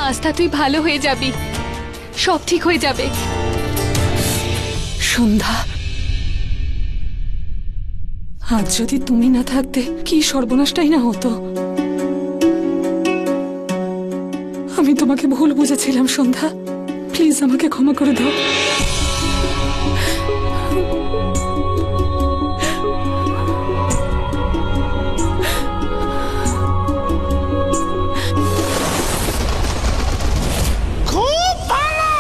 আস্থা, তুই ভালো হয়ে যাবি, সব ঠিক হয়ে যাবে। সন্ধ্যা, আজ যদি তুমি না থাকতে কি সর্বনাশটাই না হতো। আমি তোমাকে ভুল বুঝেছিলাম সন্ধ্যা, প্লিজ আমাকে ক্ষমা করে দাও। খুব ভালো।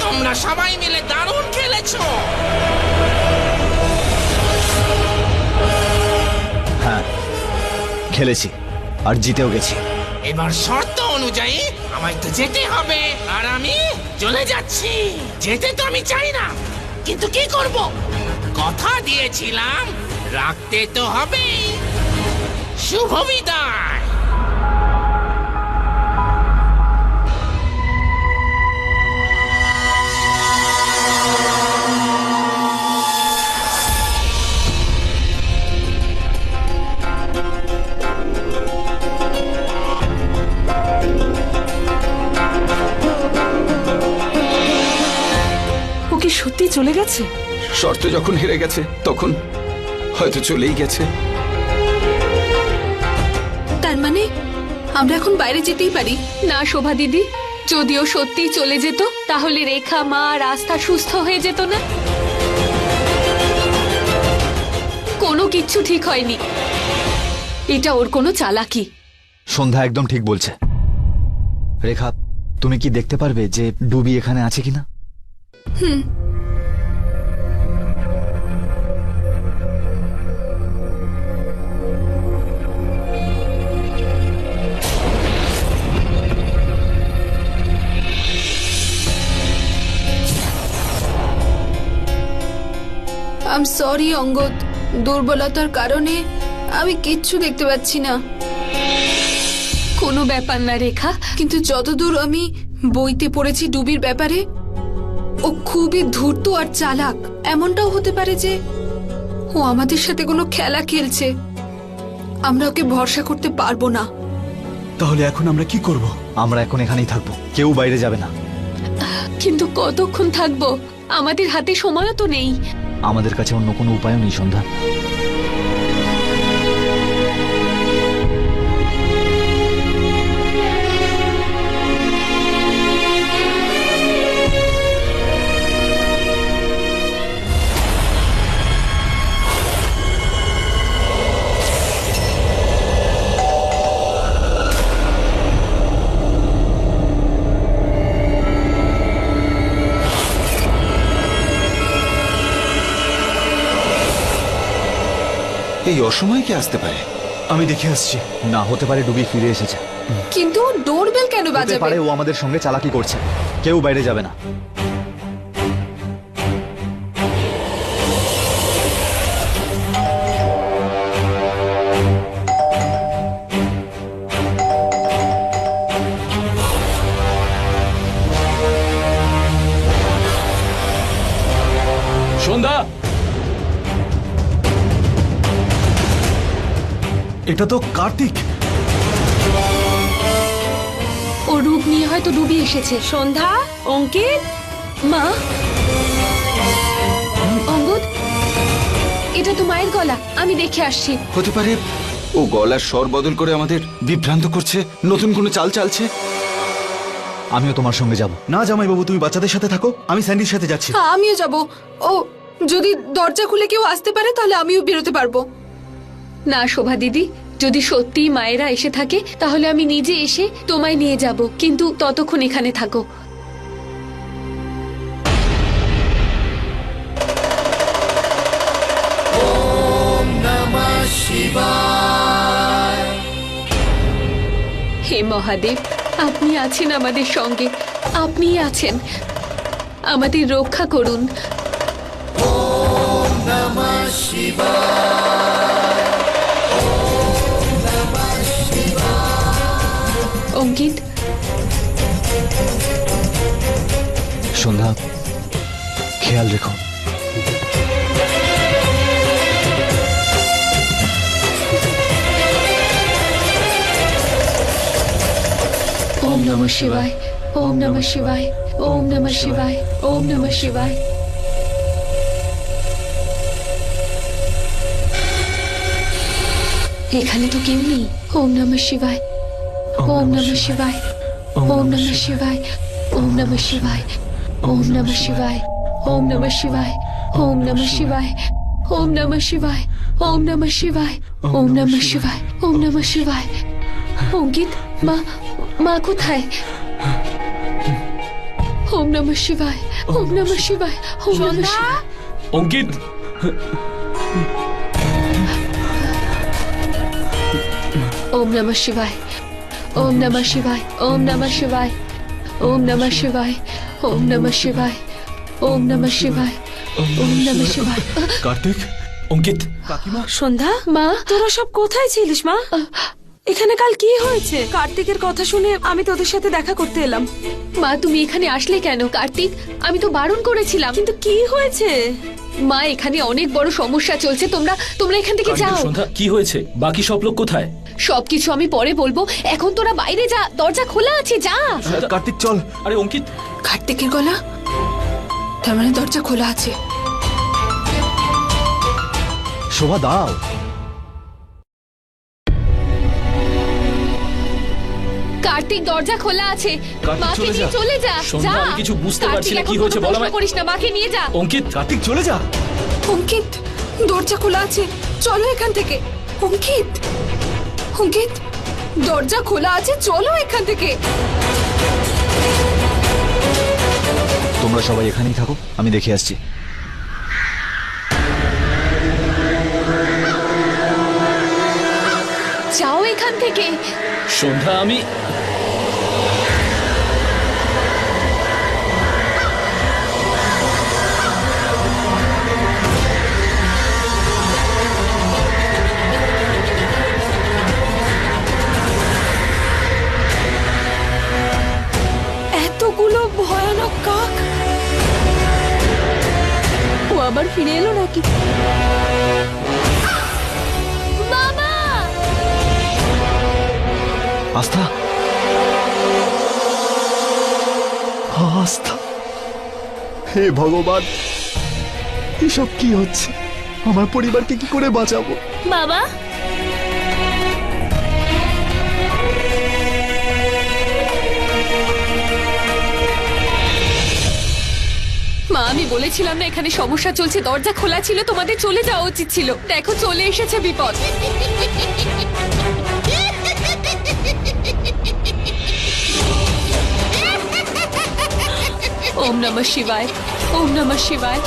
তোমরা সবাই মিলে দারুণ খেলেছো। হ্যাঁ, খেলেছি আর জিতেও গেছি। এবার শর্ত অনুযায়ী আমায় তো যেতে হবে, আর আমি চলে যাচ্ছি। যেতে তো আমি চাই না, কিন্তু কি করব? কথা দিয়েছিলাম, রাখতে তো হবেই। শুভ বিদায়। ও কি সত্যি চলে গেছে? শর্ত যখন হেরে গেছে তখন হয়তো চলেই গেছে। তার মানে আমরা এখন বাইরে যেতেই পারি না শোভা দিদি? যদিও সত্যিই চলে যেত তাহলে রেখা, মা আর আস্থা সুস্থ হয়ে যেত না। কোনো কিচ্ছু ঠিক হয়নি, এটা ওর কোনো চালাকি। সন্ধ্যা একদম ঠিক বলছে। রেখা, তুমি কি দেখতে পারবে যে ডুবি এখানে আছে কিনা? আই এম সরি অঙ্গদ, দুর্বলতার কারণে আমি কিচ্ছু দেখতে পাচ্ছি না। কোনো ব্যাপার না রেখা, কিন্তু যতদূর আমি বইতে পড়েছি ডুবির ব্যাপারে, ও খুবই ধূর্ত আর চালাক। এমনটাও হতে পারে যে ও আমাদের সাথে কোনো খেলা খেলছে। আমরা ওকে ভরসা করতে পারবো না। তাহলে এখন আমরা কি করব? আমরা এখন এখানেই থাকবো, কেউ বাইরে যাবে না। কিন্তু কতক্ষণ থাকবো? আমাদের হাতে সময়ও তো নেই। আমাদের কাছে অন্য কোনো উপায়ও নেই সন্ধ্যা। এই অসময়ে কে আসতে পারে? আমি দেখে আসছি। না হতে পারে ডুবি ফিরে এসেছে। কিন্তু ডোরবেল কেন হতে বাজাবে? পারে ও আমাদের সঙ্গে চালাকি করছে। কেউ বাইরে যাবে না। সন্ধ্যা, এটা তো কার্তিক। ও রূপ নিয়ে হয়তো ডুবি এসেছে। সন্ধ্যা, অঙ্কিত, মা, অঙ্গদ, এটা তো মায়ের গলা। আমি দেখে আসছি। হতে পারে ও গলার স্বর বদল করে আমাদের বিভ্রান্ত করছে, নতুন কোনো চাল চালছে। আমিও তোমার সঙ্গে যাব। না জামাইবাবু, তুমি বাচ্চাদের সাথে থাকো, আমি স্যান্ডির সাথে যাচ্ছি। হ্যাঁ, আমিও যাব। ও যদি দরজা খুলে কেউ আসতে পারে তাহলে আমিও বেরোতে পারবো না। শোভা দিদি, যদি সত্যি মায়েরা এসে থাকে তাহলে আমি নিজে এসে তোমায় নিয়ে যাব, কিন্তু ততক্ষণ এখানে থাকো। হে মহাদেব, আপনি আছেন আমাদের সঙ্গে, আপনিই আছেন, আমাদের রক্ষা করুন। অঙ্কিত, সন্ধ্যা, খেয়াল রেখো। ওম নমঃ শিবায়, ওম নমঃ শিবায়, ওম নমঃ শিবায়, ওম নমঃ শিবায়। এখানে তো কেউ নেই। ওম নমঃ শিবায়, ওম নমঃ শিবায়, ওম নমঃ শিবায়, ওম নমঃ শিবায়, ওম নমঃ শিবায়, ওম নমঃ শিবায়, ওম নমঃ শিবায়, ওম নমঃ শিবায়, ওম নমঃ শিবায়, ওম নমঃ শিবায়, ওম নমঃ শিবায়। অঙ্কিত, মা মা কোথায়? ওম নমঃ শিবায়, ওম নমঃ শিবায়, ওম নমঃ শিবায়। অঙ্কিত, ওম নমঃ শিবায়, ওম নমঃ শিবায়, ওম নমঃ শিবায়, ওম নমঃ শিবায়, ওম নমঃ শিবায়, ওম নমঃ শিবায়, ওম নমঃ শিবায়। কার্তিক, অঙ্কিত, কাকিমা, সন্ধ্যা, মা, তোরা সব কোথায় ছিলিস মা? এখানে কাল কি হয়েছে? কার্তিকের কথা শুনে আমি তোদের সাথে দেখা করতে এলাম। মা তুমি এখানে আসলে কেন? কার্তিক, আমি তো বারণ করেছিলাম। কিন্তু কি হয়েছে? মা এখানে অনেক বড় সমস্যা চলছে, তোমরা তোমরা এখান থেকে যাও। সন্ধ্যা, কি হয়েছে? বাকি সব লোক কোথায়? সবকিছু আমি পরে বলবো, এখন তোরা বাইরে যা, দরজা খোলা আছে, যা। কার্তিক চল। আরে অঙ্কিত, কার্তিকের গলা, তার মানে দরজা খোলা আছে। শোভা দাও। কার্তিক দরজা খোলা আছে, কার্তিক, মাকে চলে নিয়ে যা। চলে যা। সন্ধ্যা, যা। আমি কিছু বুঝতে পারছি না, কার্তিক, কি এখন হয়েছে কোনো বল প্রশ্ন আমায়। করিস না, মাকে নিয়ে যা। অঙ্কিত, কার্তিক চলে যা। অঙ্কিত, দরজা খোলা আছে, চলো এখান থেকে। অঙ্কিত, অঙ্কিত, দরজা খোলা আছে, চলো এখান থেকে। তোমরা সবাই এখানেই থাকো, আমি দেখে আসছি। যাও এখান থেকে। সন্ধ্যা, আমি এতগুলো ভয়ানক কাক, ও আবার ফিরে এলো নাকি? বাবা, আস্থা, আস্থা, হে ভগবান, এসব কি হচ্ছে? আমার পরিবারকে কি করে বাঁচাবো? বাবা, মা আমি বলেছিলাম না এখানে সমস্যা চলছে, দরজা খোলা ছিল, তোমাদের চলে যাওয়া উচিত ছিল। দেখো চলে এসেছে বিপদ। ওম নমঃ শিবায়, ওম নমঃ শিবায়।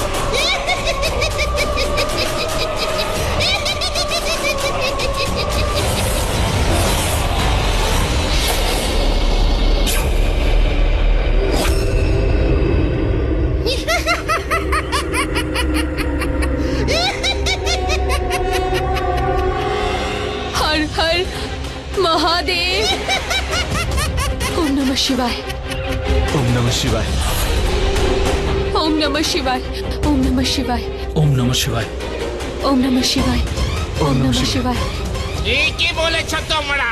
हर हर महादेव। ओम नमः शिवाय, ওম নমঃ শিবায়। ओम नमः शिवाय, ओम नमः शिवाय, ওম নমঃ শিবায়। ओम नमः शिवाय, ओम नमः शिवाय। কি বলেছ তোমরা?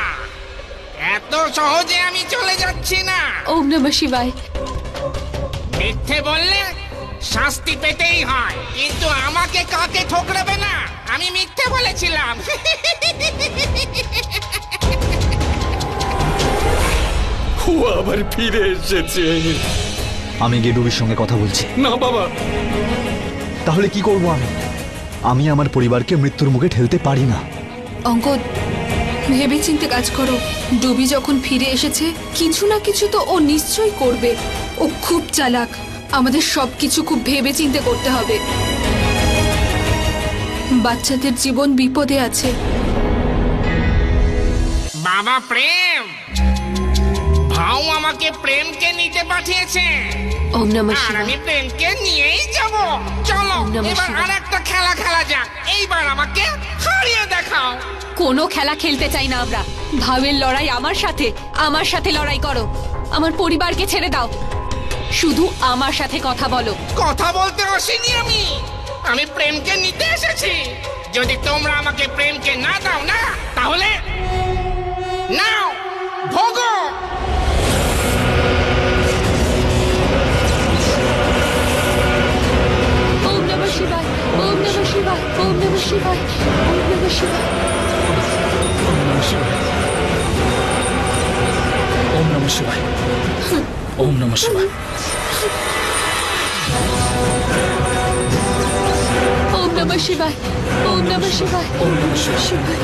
এত সহজে আমি চলে যাচ্ছি না। ओम नमः शिवाय। মিথ্যে বললে শাস্তি পেতেই হয়, কিন্তু আমাকে কাকে ঠকরাবে না। আমি মিথ্যে বলেছিলাম। ও আবার ফিরে এসেছে। আমি গিয়ে ডুবির সঙ্গে কথা বলছি। না বাবা, তাহলে কি করব আমি? আমি আমার পরিবারকে মৃত্যুর মুখে ঠেলতে পারি না। অঙ্কদ, ভেবে চিন্তে কাজ করো। ডুবি যখন ফিরে এসেছে, কিছু না কিছু তো ও নিশ্চয়ই করবে। ও খুব চালাক, আমাদের সবকিছু খুব ভেবে চিন্তে করতে হবে। বাচ্চাদের জীবন বিপদে আছে। বাবা প্রেম, ভাও আমাকে প্রেমকে নিতে পাঠিয়েছে, ওম নমঃ আর শিবায়। আমি প্রেমকে নিয়েই যাব। চলো ওম নমঃ এবার শিবায়। আর একটা খেলা খেলা যাক। এইবার আমাকে হারিয়ে দেখাও। কোনো খেলা খেলতে চাই না আমরা। ভাবের লড়াই আমার সাথে লড়াই করো। আমার পরিবারকে ছেড়ে দাও, শুধু আমার সাথে কথা বলো। কথা বলতে আসিনি আমি, আমি প্রেমকে নিতে এসেছি। যদি তোমরা আমাকে প্রেমকে না দাও না, তাহলে নাও ভোগো। শিবায় ওম নমঃ শিবায় ওম নমঃ শিবায় ওম নমঃ শিবায় ওম নমঃ শিবায় ওম নমঃ শিবায় ওম নমঃ শিবায় শিবায়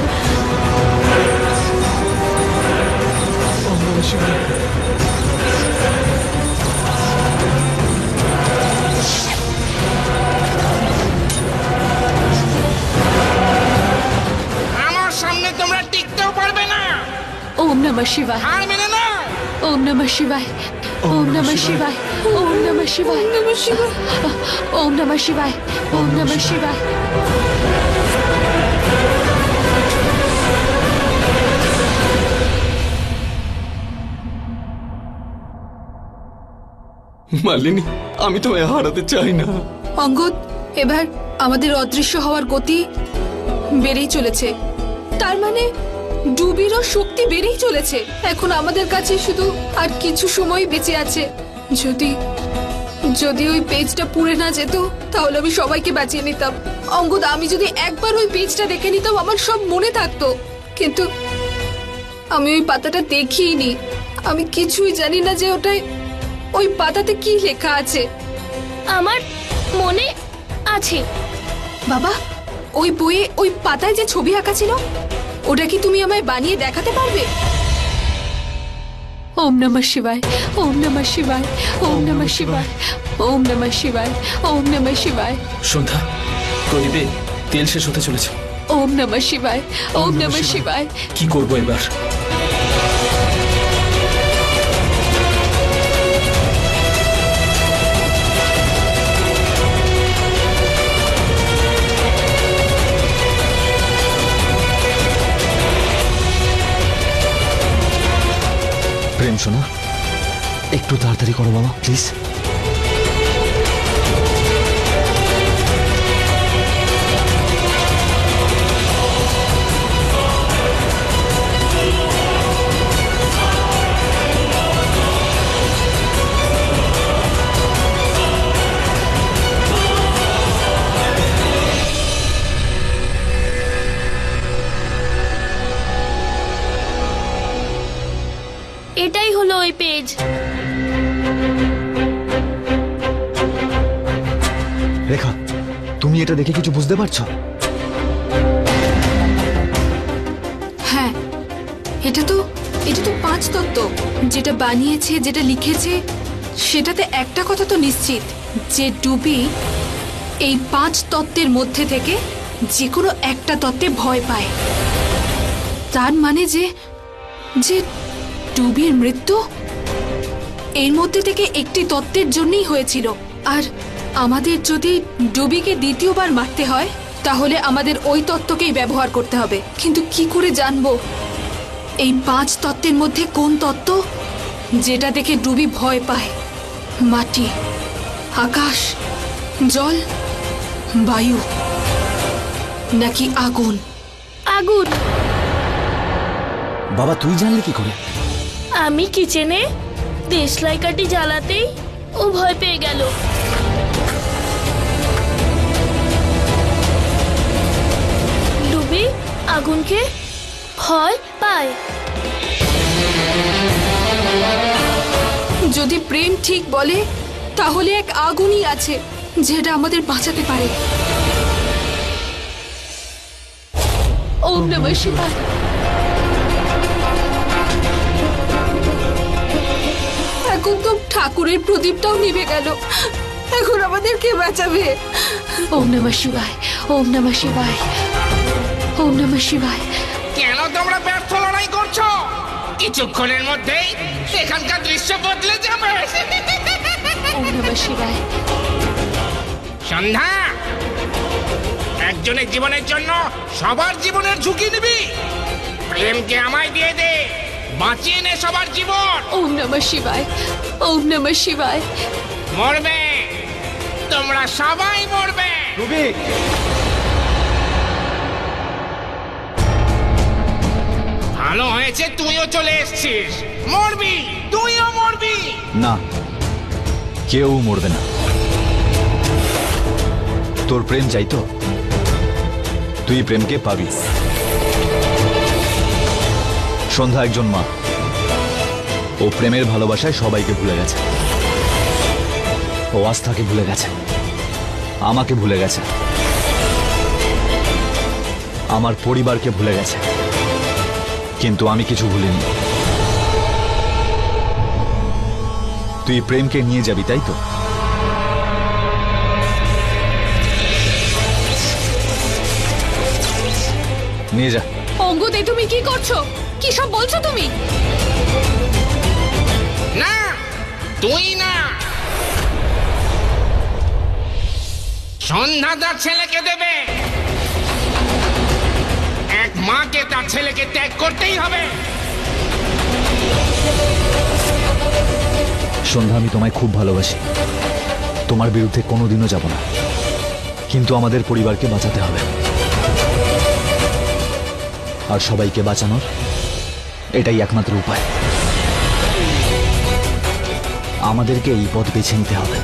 ওম নমঃ শিবায় আমার সামনে তোমরা টিকতেও পারবে না। ওম নমঃ শিবায় আর মেনে নাও। ওম নমঃ শিবায় ওম নমঃ শিবায় ওম নমঃ শিবায় নমঃ শিবায় ওম নমঃ শিবায় ওম নমঃ শিবায় মালিনী, আমি তোমায় হারাতে চাই না। অঙ্গদ, এবার আমাদের অদৃশ্য হওয়ার গতি বেড়েই চলেছে। তার মানে ডুবিরও শক্তি বেড়েই চলেছে। এখন আমাদের কাছে শুধু আর কিছু সময় বেঁচে আছে। যদি যদি ওই পেজটা পুড়ে না যেত তাহলে আমি সবাইকে বাঁচিয়ে নিতাম। অঙ্গদ, আমি যদি একবার ওই পেজটা দেখে নিতাম আমার সব মনে থাকতো, কিন্তু আমি ওই পাতাটা দেখিনি। আমি কিছুই জানি না যে ওটাই ওই পাতাতে কি লেখা আছে। আমার মনে আছে। বাবা, ওই বইয়ে ওই পাতায় যে ছবি আঁকা ছিল ওটা কি তুমি আমায় বানিয়ে দেখাতে পারবে? ওম নমঃ শিবায় ওম নমঃ শিবায় ওম নমঃ শিবায় ওম নমঃ শিবায় ওম নমঃ শিবায় সন্ধ্যা, প্রদীপে তেল শেষ হতে চলেছে। ওম নমঃ শিবায় ওম নমঃ শিবায়। কি করব এবার? প্রেম শোনা, একটু তাড়াতাড়ি করো বাবা, প্লিজ। এটাই হলো ওই পেজ। রেখা, তুমি এটা দেখে কিছু বুঝতে পারছো? হ্যাঁ, এটা তো 5 তত্ত্ব। যেটা বানিয়েছে, যেটা লিখেছে, সেটাতে একটা কথা তো নিশ্চিত যে ডুবি এই 5 তত্ত্বের মধ্যে থেকে যে কোনো একটা তত্ত্বে ভয় পায়। তার মানে যে যে ডুবির মৃত্যু এর মধ্যে থেকে একটি তত্ত্বের জন্যই হয়েছিল। আর আমাদের যদি ডুবিকে দ্বিতীয়বার মারতে হয় তাহলে আমাদের ওই তত্ত্বকেই ব্যবহার করতে হবে। কিন্তু কি করে জানবো এই 5 তত্ত্বের মধ্যে কোন তত্ত্ব যেটা দেখে ডুবি ভয় পায়? মাটি, আকাশ, জল, বায়ু নাকি আগুন? আগুন। বাবা, তুই জানলে কি করে? আমি কিচেনে দেশলাই কাঠি জ্বালাতেই ও ভয় পেয়ে গেল। ডুবি আগুনকে ভয় পায়। যদি প্রেম ঠিক বলে তাহলে এক আগুনই আছে যেটা আমাদের বাঁচাতে পারে। ওম নমঃ শিবায়। এখন তো ঠাকুরের প্রদীপটাও নিভে গেল। এখন আমাদের কে বাঁচাবে? ওম নমঃ শিবায় ওম নমঃ শিবায় ওম নমঃ শিবায়। কেন তোমরা ব্যর্থ লড়াই করছো? কিছুক্ষণের মধ্যেই এখানকার দৃশ্য বদলে যাবে। ওম নমঃ শিবায়। সন্ধ্যা, একজনের জীবনের জন্য সবার জীবনের ঝুঁকি নিবি। প্রেমকে আমায় দিয়ে দে, বাঁচিয়ে নে সবার জীবন। ওম নমঃ শিবায় ওম নমঃ শিবায়। মরবে, তোমরা সবাই মরবে। ডুবি, ভালো হয়েছে তুইও চলে এসেছিস। মরবি, তুইও মরবি। না, কেউ মরবে না। তোর প্রেম চাই তো? তুই প্রেমকে পাবি। সন্ধ্যা একজন মা, ও প্রেমের ভালোবাসায় সবাইকে ভুলে গেছে। ও আস্থাকে ভুলে গেছে, আমাকে ভুলে গেছে, আমার পরিবারকে ভুলে গেছে, কিন্তু আমি কিছু ভুলিনি। তুই প্রেমকে নিয়ে যাবি, তাই তো? নিয়ে যা। অঙ্গদ, এ তুমি কি করছো? কি সব বলছো তুমি? না, তুই না, সন্ধ্যা তার ছেলেকে দেবে। এক মাকে তার ছেলেকে ত্যাগ করতেই হবে। সন্ধ্যা, আমি তোমায় খুব ভালোবাসি, তোমার বিরুদ্ধে কোনোদিনও যাব না, কিন্তু আমাদের পরিবারকে বাঁচাতে হবে, আর সবাইকে বাঁচানোর এটাই একমাত্র উপায়। আমাদেরকে এই পথ বেছে নিতে হবে।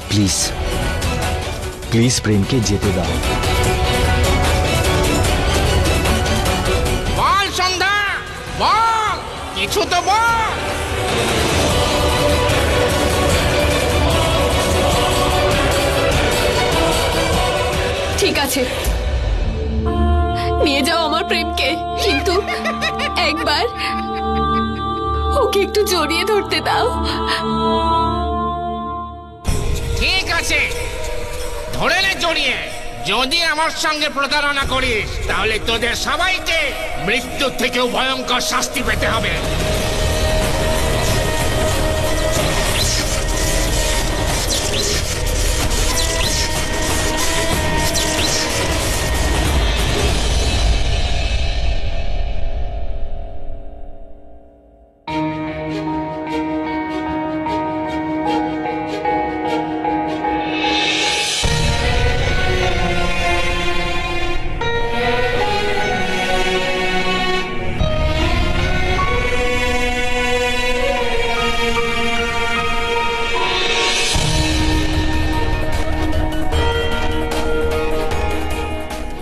প্লিজ প্লিজ প্রেমকে যেতে দাও। বল সন্ধ্যা, বল, কিছু তো বল। ঠিক আছে, নিয়ে যাও আমার প্রেমকে, কিন্তু একবার ওকে একটু জড়িয়ে ধরতে দাও। ঠিক আছে, ধরে নে জড়িয়ে। যদি আমার সঙ্গে প্রতারণা করিস তাহলে তোদের সবাইকে মৃত্যুর থেকেও ভয়ঙ্কর শাস্তি পেতে হবে।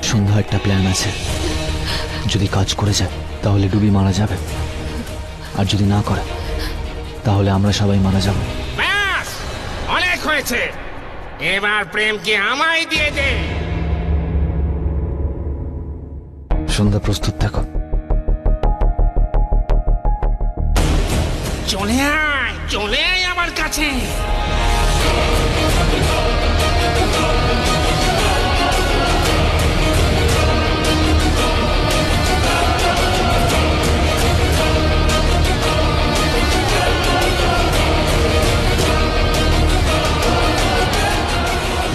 সন্ধ্যা, একটা প্ল্যান আছে। যদি কাজ করে যায় তাহলে ডুবি মারা যাবে, আর যদি না করে তাহলে আমরা সবাই মারা যাব। ব্যাস, অনেক হয়েছে। এবার প্রেমকে আমায় দিয়ে দে। সন্ধ্যা, প্রস্তুত থাকো। চলে আয়, চলে আয় আমার কাছে।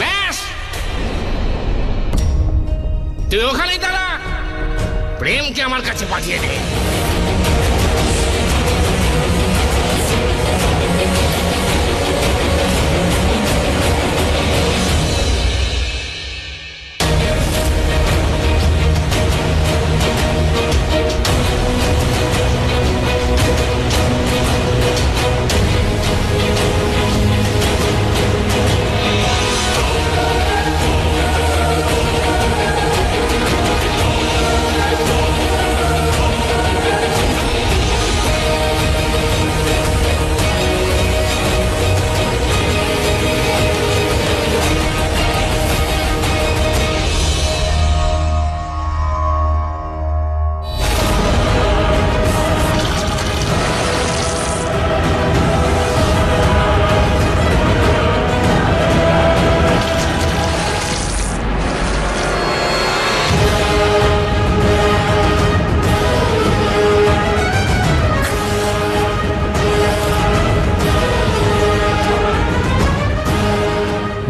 ব্যাস, তুই ওখানেই দাঁড়া। প্রেমকে আমার কাছে পাঠিয়ে দে।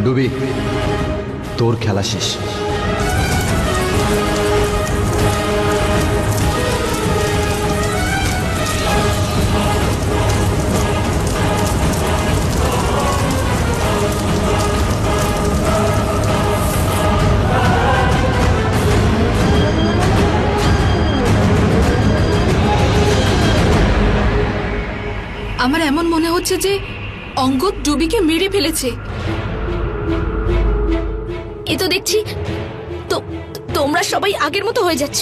ডুবি, তোর খেলা শেষ। আমার এমন মনে হচ্ছে যে অঙ্গদ ডুবিকে মেরে ফেলেছে। এ তো দেখছি তোমরা সবাই আগের মতো হয়ে যাচ্ছ।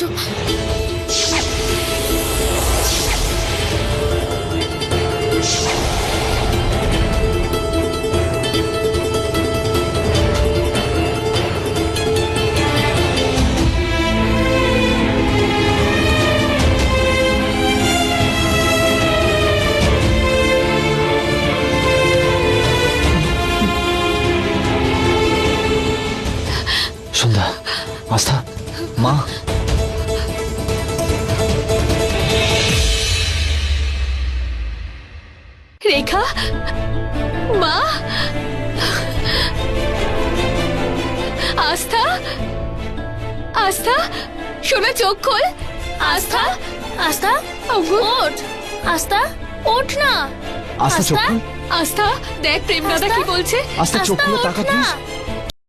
সন্ধ্যা, আস্থা, মা। রেখা, মা, আস্থা, আস্থা, শোনা, চোখ খোল। আস্থা, আস্থা, ওঠ। আস্থা, ওঠ না। আস্থা চোখ খুল। আস্থা, দেখ প্রেম দাদা কি বলছে। আস্থা চোখ খুলে ওঠ তাকা না। প্লিজ।